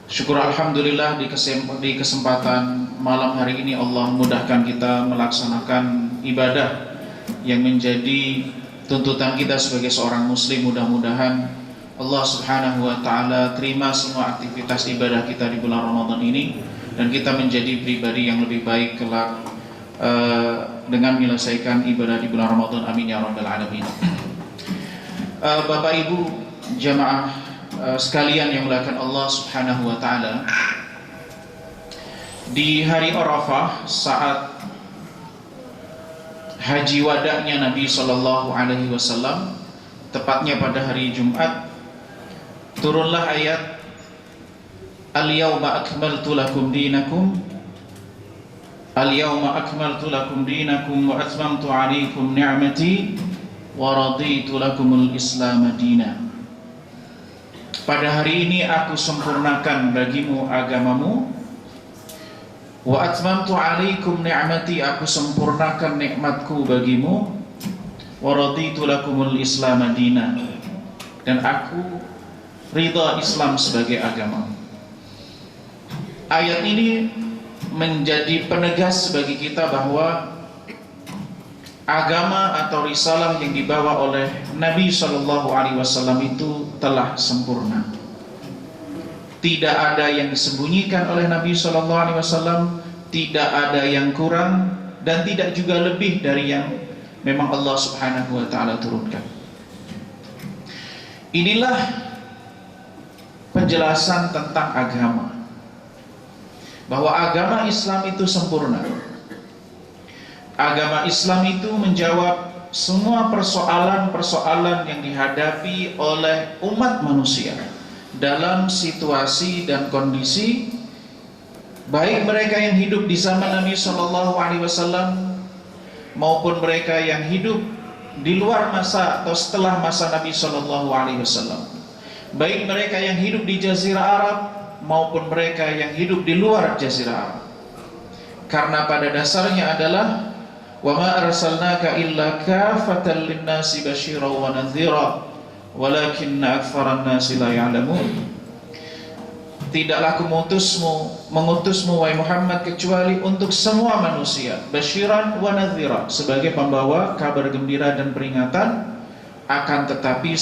Syukur alhamdulillah di kesempatan malam hari ini Allah mudahkan kita melaksanakan ibadah yang menjadi tuntutan kita sebagai seorang muslim. Mudah-mudahan Allah subhanahu wa ta'ala terima semua aktivitas ibadah kita di bulan Ramadan ini, dan kita menjadi pribadi yang lebih baik kelak dengan menyelesaikan ibadah di bulan Ramadan. Amin ya rabbal alamin. Bapak Ibu jamaah sekalian yang dimuliakan Allah subhanahu wa ta'ala, di hari Arafah saat haji wada'nya Nabi sallallahu alaihi wasallam, tepatnya pada hari Jumat, turunlah ayat Al-yawma akmaltu lakum dinakum Al-yawma akmaltu lakum dinakum wa atmamtu alaikum ni'mati wa raditu lakumul Islam dinan. Pada hari ini aku sempurnakan bagimu agamamu, wa atmamtu alaikum ni'mati, aku sempurnakan nikmatku bagimu, wa raditu lakumul Islam dinan, dan aku ridha Islam sebagai agama. Ayat ini menjadi penegas bagi kita bahwa agama atau risalah yang dibawa oleh Nabi Shallallahu Alaihi Wasallam itu telah sempurna. Tidak ada yang disembunyikan oleh Nabi Shallallahu Alaihi Wasallam, tidak ada yang kurang, dan tidak juga lebih dari yang memang Allah Subhanahu Wa Taala turunkan. Inilah penjelasan tentang agama, bahwa agama Islam itu sempurna. Agama Islam itu menjawab semua persoalan-persoalan yang dihadapi oleh umat manusia dalam situasi dan kondisi, baik mereka yang hidup di zaman Nabi Shallallahu Alaihi Wasallam maupun mereka yang hidup di luar masa atau setelah masa Nabi Shallallahu Alaihi Wasallam, baik mereka yang hidup di Jazirah Arab maupun mereka yang hidup di luar Jazirah Arab. Karena pada dasarnya adalah wa ma arsalnaka illa kafatan linnasi basyiran wa nadhira walakinna aktsaran nasi la ya'lamun. Tidaklah aku mengutusmu wahai Muhammad kecuali untuk semua manusia, basyiran wa nadhira, sebagai pembawa kabar gembira dan peringatan. Akan tetapi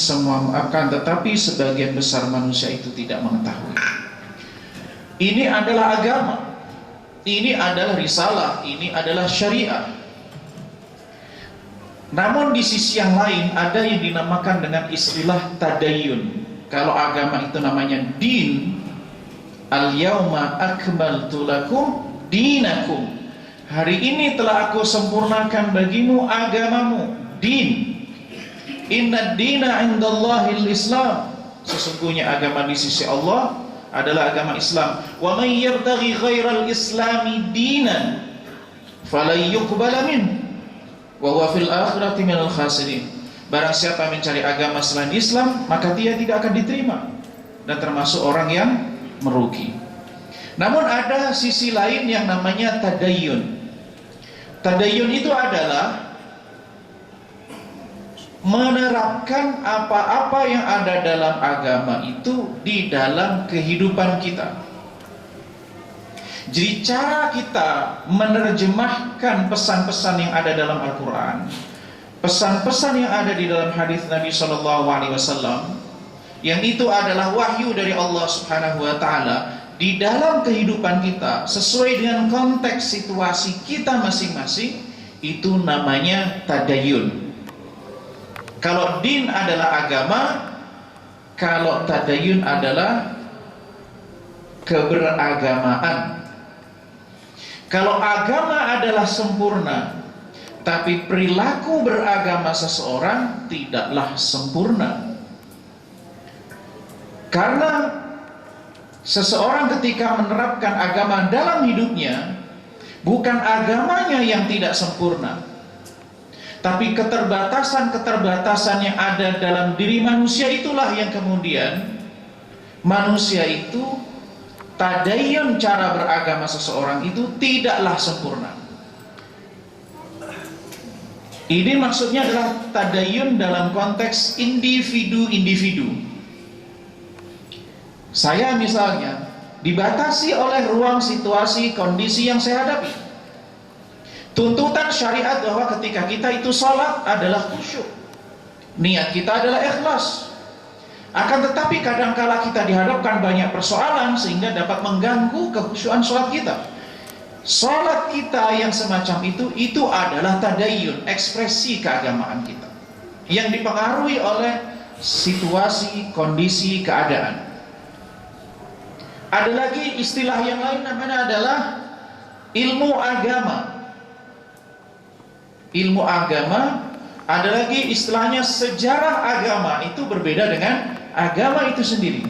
sebagian besar manusia itu tidak mengetahui. Ini adalah agama, ini adalah risalah, ini adalah syariah. Namun di sisi yang lain ada yang dinamakan dengan istilah tadayun. Kalau agama itu namanya din, al-yawma akmaltu lakum dinakum, hari ini telah aku sempurnakan bagimu agamamu, din. Inna dina indallahil Islam, sesungguhnya agama di sisi Allah adalah agama Islam. Wa may yabtaghi ghairal islami dinan falan yuqbala min wa huwa fil akhirati minal khasirin. Barang siapa mencari agama selain Islam, maka dia tidak akan diterima dan termasuk orang yang merugi. Namun ada sisi lain yang namanya tadayun. Tadayun itu adalah menerapkan apa-apa yang ada dalam agama itu di dalam kehidupan kita. Jadi cara kita menerjemahkan pesan-pesan yang ada dalam Al-Quran, pesan-pesan yang ada di dalam hadis Nabi Shallallahu Alaihi Wasallam, yang itu adalah wahyu dari Allah Subhanahu Wa Taala di dalam kehidupan kita sesuai dengan konteks situasi kita masing-masing, itu namanya tadayun. Kalau din adalah agama, kalau tadayun adalah keberagamaan. Kalau agama adalah sempurna, tapi perilaku beragama seseorang tidaklah sempurna. Karena seseorang ketika menerapkan agama dalam hidupnya, bukan agamanya yang tidak sempurna, tapi keterbatasan-keterbatasan yang ada dalam diri manusia itulah yang kemudian manusia itu, tadayun cara beragama seseorang itu tidaklah sempurna. Ini maksudnya adalah tadayun dalam konteks individu-individu. Saya misalnya dibatasi oleh ruang, situasi, kondisi yang saya hadapi. Tuntutan syariat bahwa ketika kita itu sholat adalah khusyuk, niat kita adalah ikhlas. Akan tetapi kadangkala kita dihadapkan banyak persoalan sehingga dapat mengganggu kekhusyuan sholat kita. Sholat kita yang semacam itu adalah tadayyun, ekspresi keagamaan kita, yang dipengaruhi oleh situasi, kondisi, keadaan. Ada lagi istilah yang lain namanya adalah ilmu agama. Ilmu agama, ada lagi istilahnya sejarah agama. Itu berbeda dengan agama itu sendiri.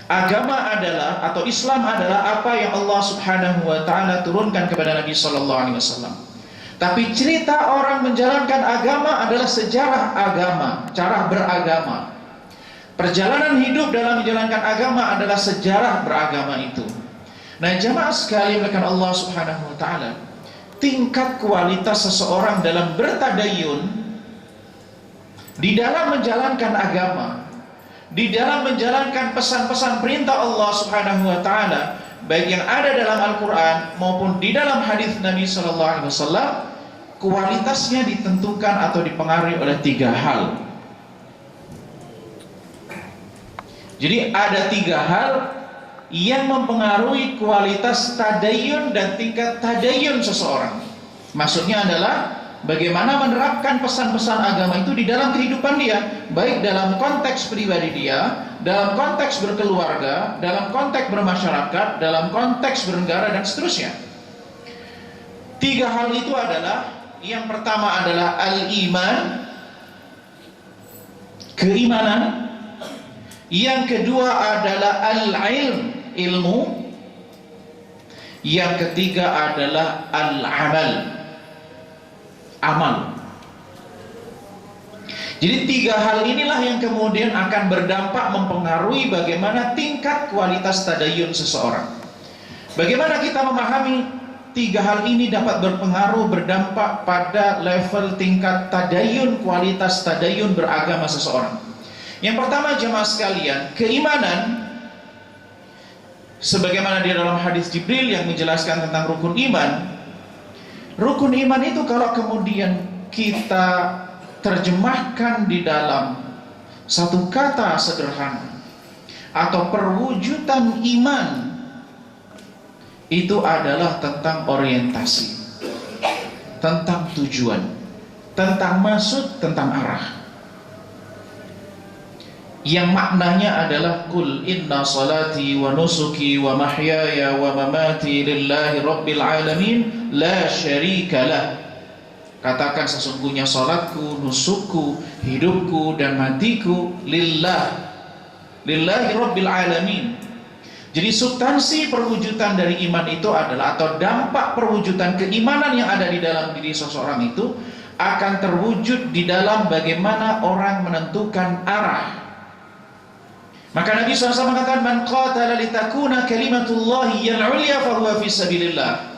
Agama adalah, atau Islam adalah apa yang Allah Subhanahu wa ta'ala turunkan kepada Nabi Sallallahu Alaihi Wasallam. Tapi cerita orang menjalankan agama adalah sejarah agama, cara beragama. Perjalanan hidup dalam menjalankan agama adalah sejarah beragama itu. Nah, jamaah sekalian rekan Allah Subhanahu wa ta'ala, tingkat kualitas seseorang dalam bertadayun di dalam menjalankan agama, di dalam menjalankan pesan-pesan perintah Allah Subhanahu wa ta'ala, baik yang ada dalam Al-Quran maupun di dalam hadis Nabi Sallallahu Alaihi Wasallam, kualitasnya ditentukan atau dipengaruhi oleh 3 hal. Jadi ada 3 hal yang mempengaruhi kualitas tadayyun dan tingkat tadayyun seseorang. Maksudnya adalah bagaimana menerapkan pesan-pesan agama itu di dalam kehidupan dia, baik dalam konteks pribadi dia, dalam konteks berkeluarga, dalam konteks bermasyarakat, dalam konteks bernegara, dan seterusnya. 3 hal itu adalah, yang pertama adalah al-iman, keimanan. Yang kedua adalah al-ilm, ilmu. Yang ketiga adalah al-amal, amal. Jadi 3 hal inilah yang kemudian akan berdampak mempengaruhi bagaimana tingkat kualitas tadayyun seseorang. Bagaimana kita memahami 3 hal ini dapat berpengaruh, berdampak pada level tingkat tadayyun, kualitas tadayyun beragama seseorang. Yang pertama, jemaah sekalian, keimanan. Sebagaimana di dalam hadis Jibril yang menjelaskan tentang rukun iman. Rukun iman itu kalau kemudian kita terjemahkan di dalam satu kata sederhana atau perwujudan iman, itu adalah tentang orientasi, tentang tujuan, tentang maksud, tentang arah. Yang maknanya adalah Qul inna salati wa nusuki wa mahyaya wa mamati lillahi rabbil alamin la syarika lah. Katakan sesungguhnya salatku, nusukku, hidupku dan matiku lillahi rabbil alamin. Jadi substansi perwujudan dari iman itu adalah, atau dampak perwujudan keimanan yang ada di dalam diri seseorang itu akan terwujud di dalam bagaimana orang menentukan arah. Maka Nabi SAW mengatakan, man qatala litakuna kalimatullahi al-ulya fahuwa fi sabilillah.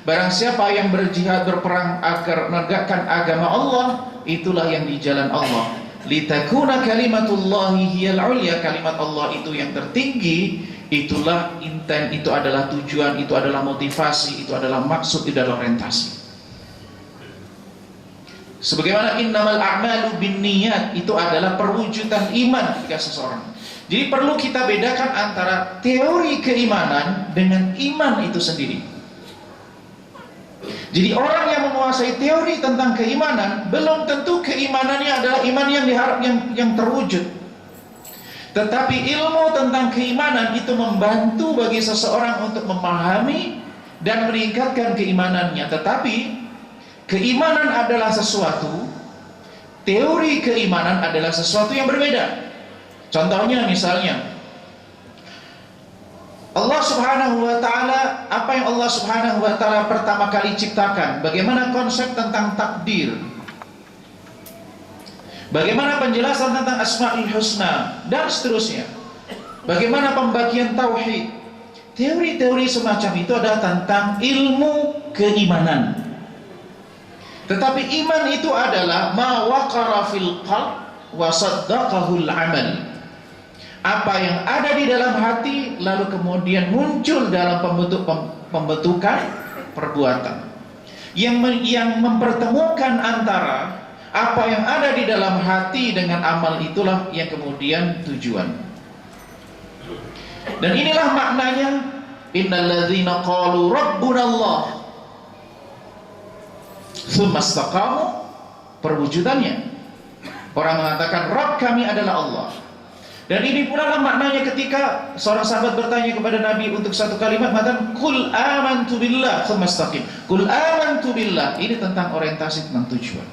Barang siapa yang berjihad, berperang agar menegakkan agama Allah, itulah yang di jalan Allah. Litakuna kalimatullahi al-ulya, kalimat Allah itu yang tertinggi, itulah intent, itu adalah tujuan, itu adalah motivasi, itu adalah maksud, itu adalah orientasi. Sebagaimana innamal a'malu binniyat, itu adalah perwujudan iman ketika seseorang. Jadi perlu kita bedakan antara teori keimanan dengan iman itu sendiri. Jadi orang yang menguasai teori tentang keimanan belum tentu keimanannya adalah iman yang diharap yang terwujud. Tetapi ilmu tentang keimanan itu membantu bagi seseorang untuk memahami dan meningkatkan keimanannya. Tetapi keimanan adalah sesuatu, teori keimanan adalah sesuatu yang berbeda. Contohnya misalnya Allah Subhanahu wa ta'ala, apa yang Allah Subhanahu wa ta'ala pertama kali ciptakan, bagaimana konsep tentang takdir, bagaimana penjelasan tentang Asma'ul Husna dan seterusnya, bagaimana pembagian tauhid. Teori-teori semacam itu adalah tentang ilmu keimanan. Tetapi iman itu adalah ma waqara fil qalb wa saddaqahul amal. Apa yang ada di dalam hati lalu kemudian muncul dalam pembentukan perbuatan. Yang mempertemukan antara apa yang ada di dalam hati dengan amal itulah yang kemudian tujuan. Dan inilah maknanya innalladzina qalu rabbunallah tsumma istaqamu, perwujudannya. Orang mengatakan Rabb kami adalah Allah. Dan ini pula lah maknanya ketika seorang sahabat bertanya kepada Nabi untuk satu kalimat, mengatakan qul amantu billah tsumma istaqim. Qul amantu billah, ini tentang orientasi, tentang tujuan.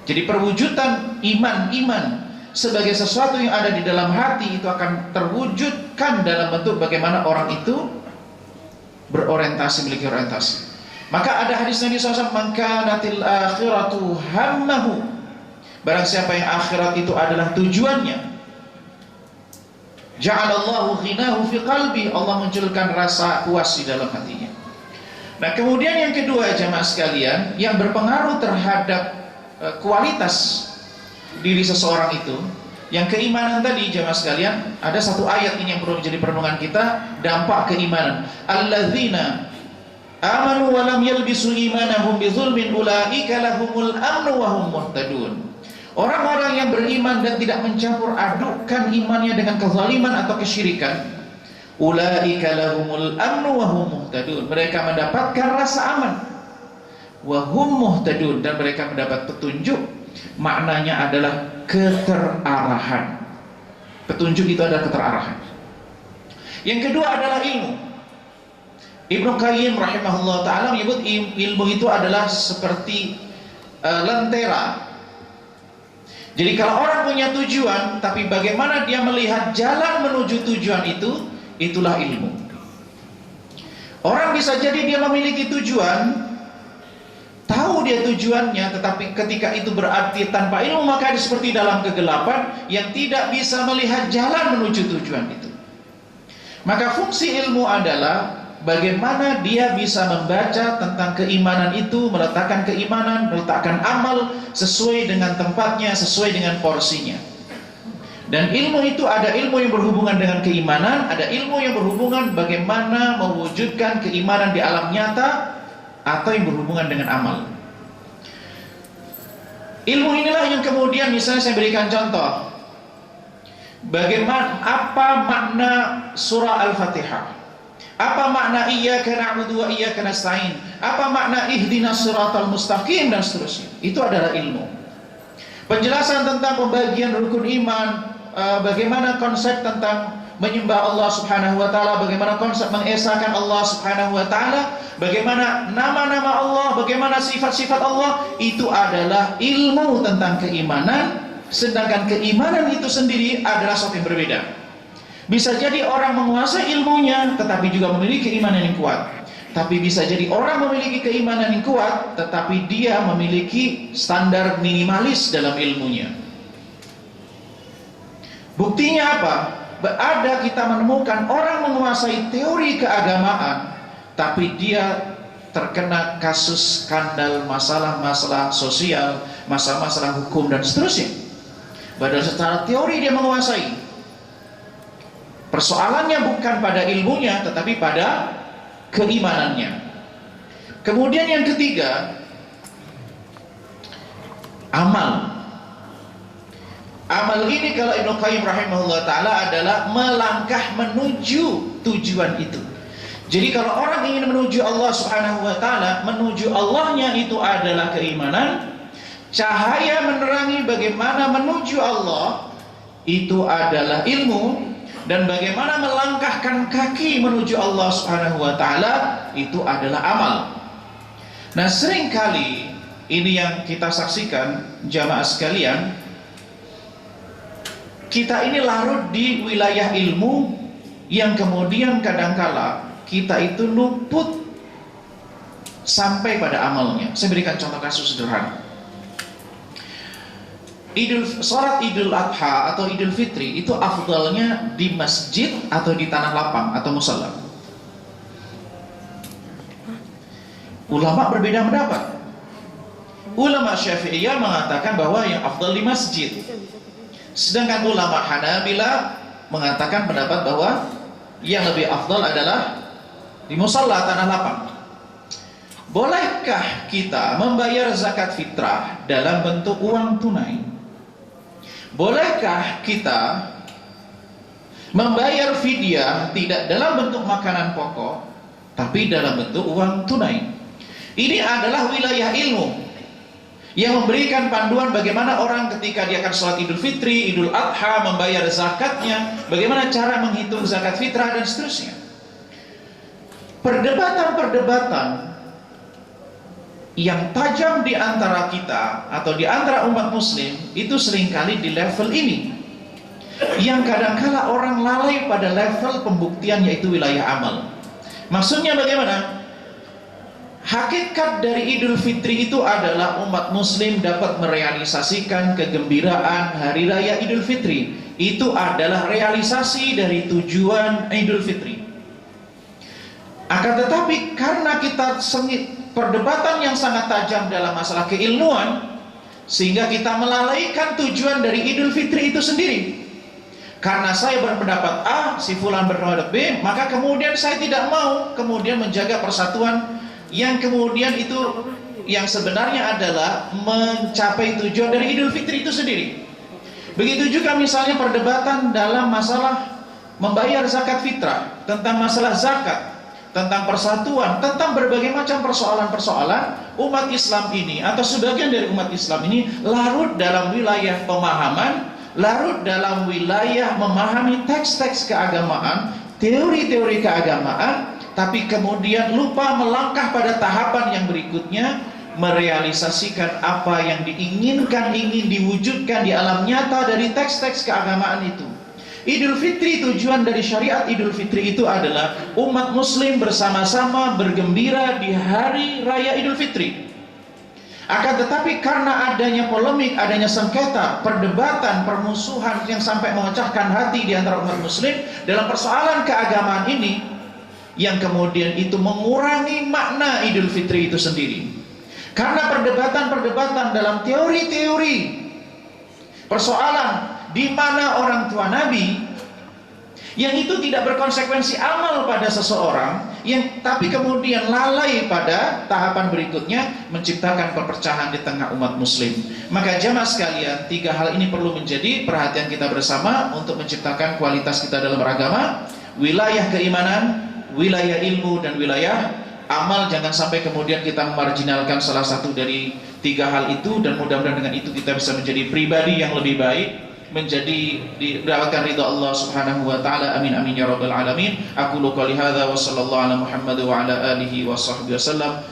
Jadi perwujudan iman sebagai sesuatu yang ada di dalam hati itu akan terwujudkan dalam bentuk bagaimana orang itu berorientasi, memiliki orientasi. Maka ada hadis Nabi SAW, man kanatil akhiratu hammahu, barang siapa yang akhirat itu adalah tujuannya, ja'alallahu ghinahu fi qalbi, Allah munculkan rasa puas di dalam hatinya. Nah kemudian yang kedua jamaah sekalian, yang berpengaruh terhadap kualitas diri seseorang itu, yang keimanan tadi jamaah sekalian, ada satu ayat ini yang perlu menjadi perenungan kita, dampak keimanan. Alladzina amanu wa lam yalbisu imanahum bizulmin ulaika lahumul amnu wa hum muhtadun. Orang-orang yang beriman dan tidak mencampur adukkan imannya dengan kezaliman atau kesyirikan, ulaika lahumul amnu wa hum muhtadun, mereka mendapatkan rasa aman, wa hum muhtadun, dan mereka mendapat petunjuk. Maknanya adalah keterarahan. Petunjuk itu adalah keterarahan. Yang kedua adalah ilmu. Ibnu Qayyim rahimahullah ta'ala menyebut ilmu itu adalah seperti lentera. Jadi kalau orang punya tujuan, tapi bagaimana dia melihat jalan menuju tujuan itu, itulah ilmu. Orang bisa jadi dia memiliki tujuan, tahu dia tujuannya, tetapi ketika itu berarti tanpa ilmu, maka dia seperti dalam kegelapan yang tidak bisa melihat jalan menuju tujuan itu. Maka fungsi ilmu adalah bagaimana dia bisa membaca tentang keimanan itu, meletakkan keimanan, meletakkan amal sesuai dengan tempatnya, sesuai dengan porsinya. Dan ilmu itu ada ilmu yang berhubungan dengan keimanan, ada ilmu yang berhubungan bagaimana mewujudkan keimanan di alam nyata, atau yang berhubungan dengan amal. Ilmu inilah yang kemudian misalnya saya berikan contoh. Bagaimana, apa makna surah Al-Fatihah? Apa makna iyyaka na'budu wa iyyaka nasta'in? Apa makna ihdinas siratal mustaqim, dan seterusnya. Itu adalah ilmu. Penjelasan tentang pembagian rukun iman, bagaimana konsep tentang menyembah Allah Subhanahu wa taala, bagaimana konsep mengesahkan Allah Subhanahu wa taala, bagaimana nama-nama Allah, bagaimana sifat-sifat Allah, itu adalah ilmu tentang keimanan. Sedangkan keimanan itu sendiri adalah sesuatu yang berbeda. Bisa jadi orang menguasai ilmunya tetapi juga memiliki keimanan yang kuat. Tapi bisa jadi orang memiliki keimanan yang kuat tetapi dia memiliki standar minimalis dalam ilmunya. Buktinya apa? Ada kita menemukan orang menguasai teori keagamaan, tapi dia terkena kasus skandal, masalah-masalah sosial, masalah-masalah hukum dan seterusnya. Padahal secara teori dia menguasai. Persoalannya bukan pada ilmunya, tetapi pada keimanannya. Kemudian yang ketiga, amal. Amal ini kalau Ibnu Qayyim rahimahullah ta'ala adalah melangkah menuju tujuan itu. Jadi kalau orang ingin menuju Allah Subhanahu wa ta'ala, menuju Allahnya itu adalah keimanan. Cahaya menerangi bagaimana menuju Allah itu adalah ilmu. Dan bagaimana melangkahkan kaki menuju Allah Subhanahu wa ta'ala itu adalah amal. Nah seringkali ini yang kita saksikan jamaah sekalian, kita ini larut di wilayah ilmu yang kemudian kadangkala kita itu luput sampai pada amalnya. Saya berikan contoh kasus sederhana. Salat Idul Adha atau Idul Fitri itu afdalnya di masjid atau di tanah lapang atau musala. Ulama berbeda pendapat. Ulama Syafi'iyah mengatakan bahwa yang afdal di masjid. Sedangkan ulama Hanabilah mengatakan pendapat bahwa yang lebih afdal adalah di musalla, tanah lapang. Bolehkah kita membayar zakat fitrah dalam bentuk uang tunai? Bolehkah kita membayar fidyah tidak dalam bentuk makanan pokok, tapi dalam bentuk uang tunai? Ini adalah wilayah ilmu yang memberikan panduan bagaimana orang ketika dia akan sholat Idul Fitri, Idul Adha, membayar zakatnya, bagaimana cara menghitung zakat fitrah dan seterusnya. Perdebatan-perdebatan yang tajam di antara kita atau di antara umat muslim itu seringkali di level ini, yang kadangkala orang lalai pada level pembuktian, yaitu wilayah amal. Maksudnya bagaimana? Hakikat dari Idul Fitri itu adalah umat muslim dapat merealisasikan kegembiraan hari raya Idul Fitri. Itu adalah realisasi dari tujuan Idul Fitri. Akan tetapi karena kita sengit perdebatan yang sangat tajam dalam masalah keilmuan, sehingga kita melalaikan tujuan dari Idul Fitri itu sendiri. Karena saya berpendapat A, si fulan berpendapat B, maka kemudian saya tidak mau kemudian menjaga persatuan yang kemudian itu yang sebenarnya adalah mencapai tujuan dari Idul Fitri itu sendiri. Begitu juga misalnya perdebatan dalam masalah membayar zakat fitrah, tentang masalah zakat, tentang persatuan, tentang berbagai macam persoalan-persoalan. Umat Islam ini atau sebagian dari umat Islam ini larut dalam wilayah pemahaman, larut dalam wilayah memahami teks-teks keagamaan, teori-teori keagamaan, tapi kemudian lupa melangkah pada tahapan yang berikutnya, merealisasikan apa yang diinginkan, ingin diwujudkan di alam nyata dari teks-teks keagamaan itu. Idul Fitri, tujuan dari syariat Idul Fitri itu adalah umat muslim bersama-sama bergembira di hari raya Idul Fitri. Akan tetapi karena adanya polemik, adanya sengketa, perdebatan, permusuhan yang sampai memecahkan hati di antara umat muslim dalam persoalan keagamaan ini, yang kemudian itu mengurangi makna Idul Fitri itu sendiri. Karena perdebatan-perdebatan dalam teori-teori persoalan di mana orang tua Nabi yang itu tidak berkonsekuensi amal pada seseorang, yang tapi kemudian lalai pada tahapan berikutnya, menciptakan perpecahan di tengah umat muslim. Maka jamaah sekalian, tiga hal ini perlu menjadi perhatian kita bersama untuk menciptakan kualitas kita dalam beragama: wilayah keimanan, wilayah ilmu, dan wilayah amal. Jangan sampai kemudian kita memarginalkan salah satu dari tiga hal itu, dan mudah-mudahan dengan itu kita bisa menjadi pribadi yang lebih baik, menjadi didapatkan ridha Allah Subhanahu wa taala. Amin amin ya rabbal alamin. Aku qouli hadza wa sallallahu ala Muhammad wa ala alihi wa sahbihi wasallam.